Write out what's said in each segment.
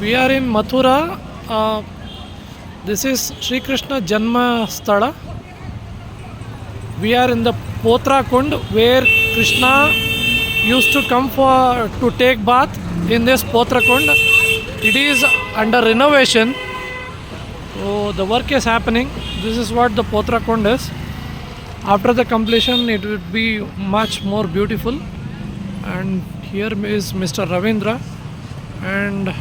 We are in Mathura. This is Sri Krishna Janma Sthala. We are in the Potra Kund where Krishna used to come to take bath in this Potra Kund. It is under renovation. So the work is happening. This is what the Potra Kund is. After the completion, it would be much more beautiful. And here is Mr. Ravindra and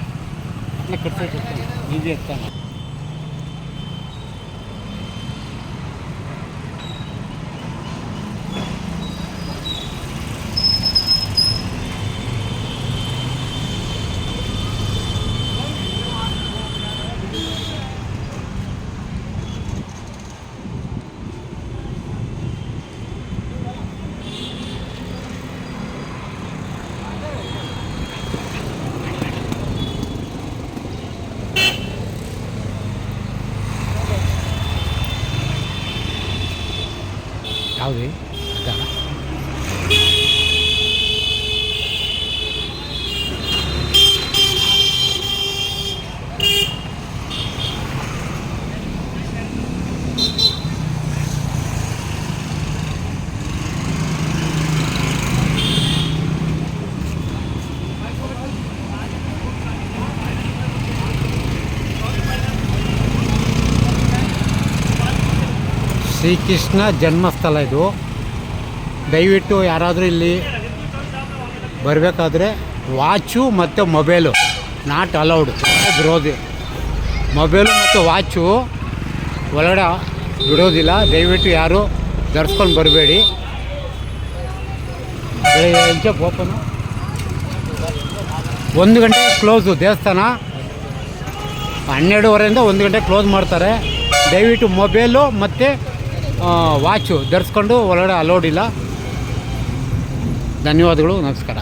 ಯಾವುದು ಅದಲ್ಲ ಶ್ರೀಕೃಷ್ಣ ಜನ್ಮಸ್ಥಳ ಇದು. ದಯವಿಟ್ಟು ಯಾರಾದರೂ ಇಲ್ಲಿ ಬರಬೇಕಾದ್ರೆ watch ಮತ್ತು mobile not allowed, ಬಿಡೋದು. Mobile ಮತ್ತು ವಾಚು ಒಳಗಡೆ ಬಿಡೋದಿಲ್ಲ. ದಯವಿಟ್ಟು ಯಾರು ಧರಿಸ್ಕೊಂಡು ಬರಬೇಡಿ. ಓಪನು 1 ಗಂಟೆ ಕ್ಲೋಸು. ದೇವಸ್ಥಾನ 12:30 1 ಗಂಟೆ ಕ್ಲೋಸ್ ಮಾಡ್ತಾರೆ. ದಯವಿಟ್ಟು ಮೊಬೈಲು ಮತ್ತು ವಾಚು ಧರಿಸ್ಕೊಂಡು ಒಳಗಡೆ ಅಲೋಡ್ ಇಲ್ಲ. ಧನ್ಯವಾದಗಳು, ನಮಸ್ಕಾರ.